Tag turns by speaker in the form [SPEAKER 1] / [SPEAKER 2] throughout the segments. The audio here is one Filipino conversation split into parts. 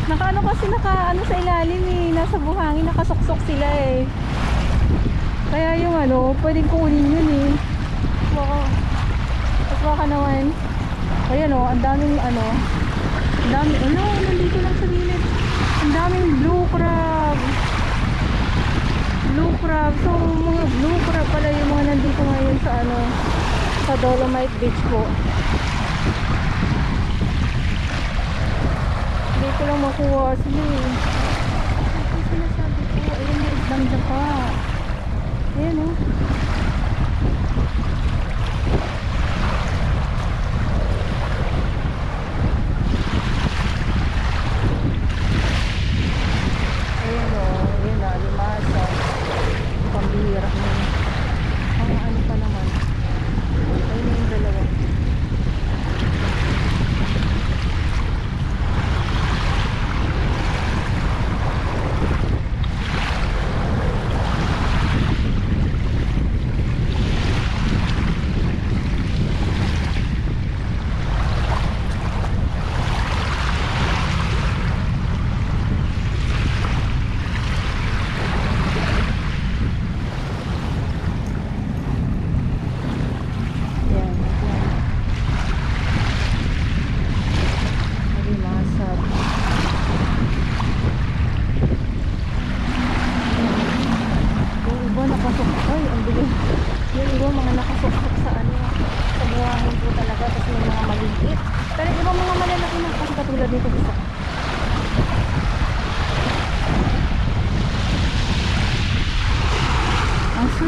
[SPEAKER 1] Naka ano kasi naka ano sa ilalim eh. Nasa buhangin, nakasuksok sila eh. Kaya yung ano, pwedeng kunin yun eh. Baka naman. Ayan o, ang daming ano. Ang daming, ano, nandito lang sa gilid. Ang daming blue crab. Blue crab. So, mga blue crab pala yung mga nandito ngayon sa ano, sa Dolomite Beach po. Hindi ko lang makuha sila eh. Ito sinasabi ko. Ayan, may isdang dapa. Ayan o. Ayan o. Ayan na, limasa. Pambihira mo. Ang ano pa naman. Ayun yung dalawa.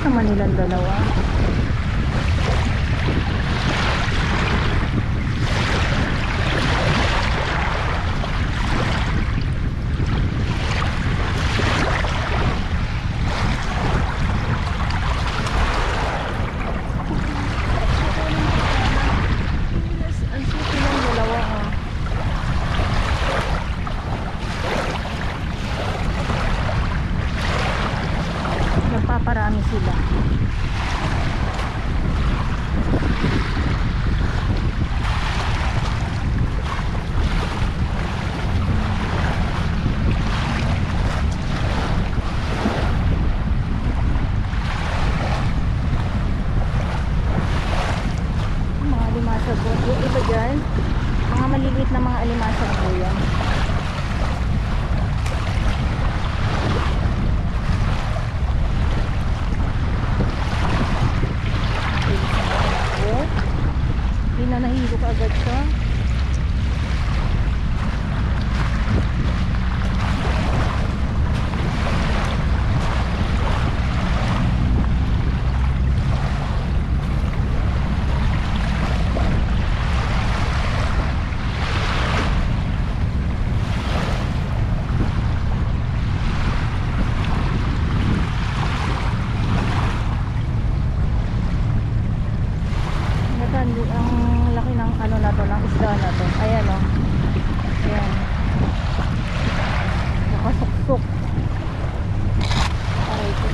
[SPEAKER 1] Naman nilang dalawa. Ang suki ng dalawa ha. Nagpaparami sila. Mga alimasag po. Yung iba dyan, mga maliliit na mga alimasag po yan. Nahilo ka agad siya. Ang laki ng ano na to, ng isda na to. Ayan o. Ayan. Nakasuksok. Aray ko.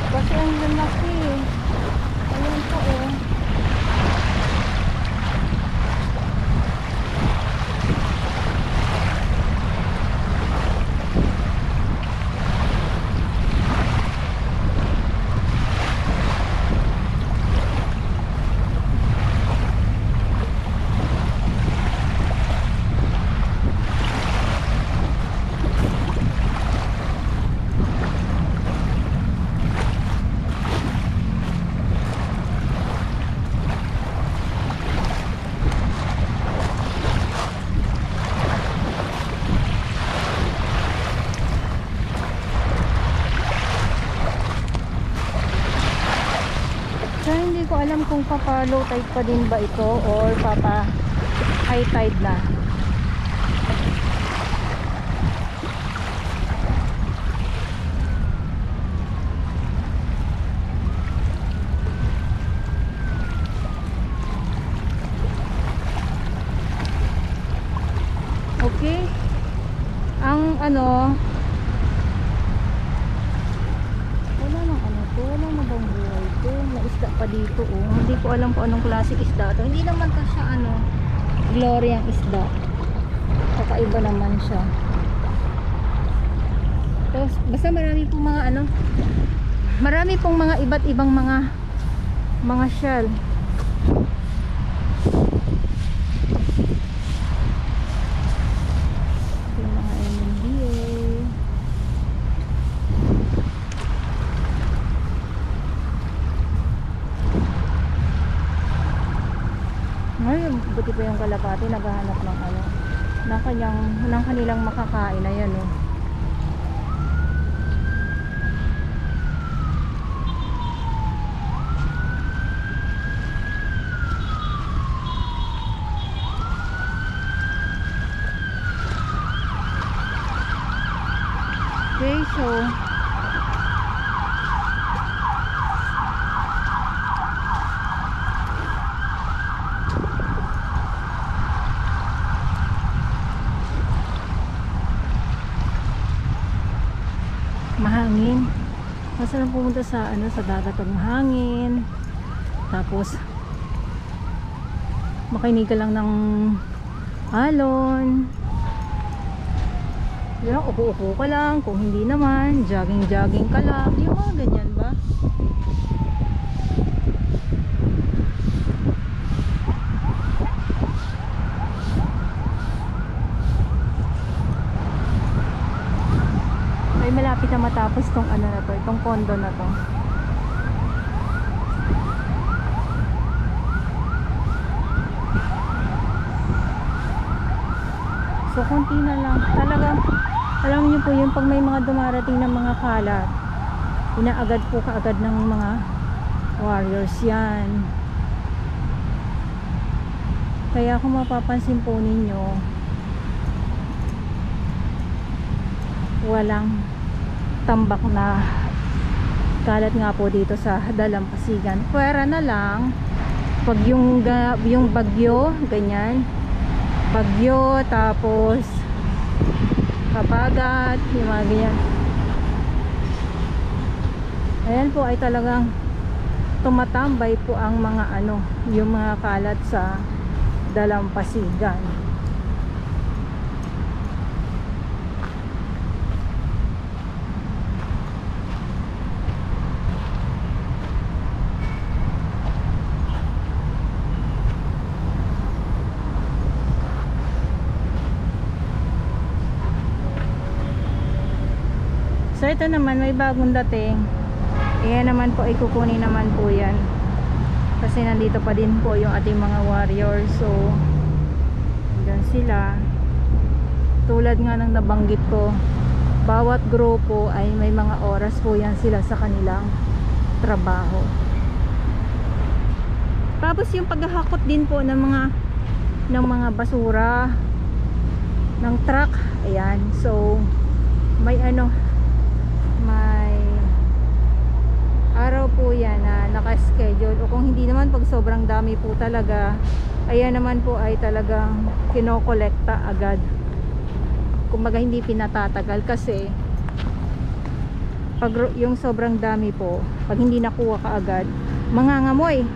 [SPEAKER 1] Kasi ang lalaki eh. Ayan po eh. Kaya hindi ko alam kung papa low tide pa din ba ito or papa high tide na. Okay. Ang ano, wala nang ano to, wala na bang buhay to, may isda pa dito oh. Hindi ko alam kung anong klase isda to. Hindi naman to siya ano, glory ang isda, kakaiba naman siya. Tapos basta marami pong mga ano, marami pong mga iba't ibang mga shell. Yung mga MNDA. Ngayon, buti pa yung kalapati naghahanap ng ano, ng kanilang makakain. Ayan oh. Okay, so mahangin. Masarap pumunta sa ano, sa dagat pag mahangin. Tapos makinig ka lang ng alon. Yan, upo-upo ka lang. Kung hindi naman, jogging-jogging ka lang. Yung mga ganyan ba? Ay, malapit na matapos tong ano na to, itong condo na to. So, konti na lang. Talagang, alam niyo po yun, pag may mga dumarating na mga kalat, inaagad po kaagad ng mga warriors yan. Kaya kung mapapansin po ninyo, walang tambak na kalat nga po dito sa Dalampasigan. Pwera na lang pag yung bagyo, ganyan, bagyo, tapos kabagat, yung mga ganyan. Ayan po ay talagang tumatambay po ang mga ano, yung mga kalat sa Dalampasigan. So ito naman, may bagong dating. Ayan naman po, ikukunin naman po yan. Kasi nandito pa din po yung ating mga warriors. So, andyan sila. Tulad nga ng nabanggit ko, bawat grupo ay may mga oras po yan sila sa kanilang trabaho. Tapos yung paghahakot din po ng mga basura ng truck. Ayan. So, may ano, may araw po yan na naka-schedule, o kung hindi naman, pag sobrang dami po talaga, ayan naman po ay talagang kinokolekta agad. Kumbaga hindi pinatatagal, kasi pag yung sobrang dami po, pag hindi nakuha kaagad, mangangamoy.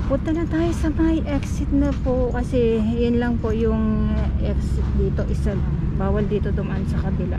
[SPEAKER 1] Punta na tayo sa may exit na po, kasi yun lang po yung exit dito, isa lang. Bawal dito dumaan sa kabila.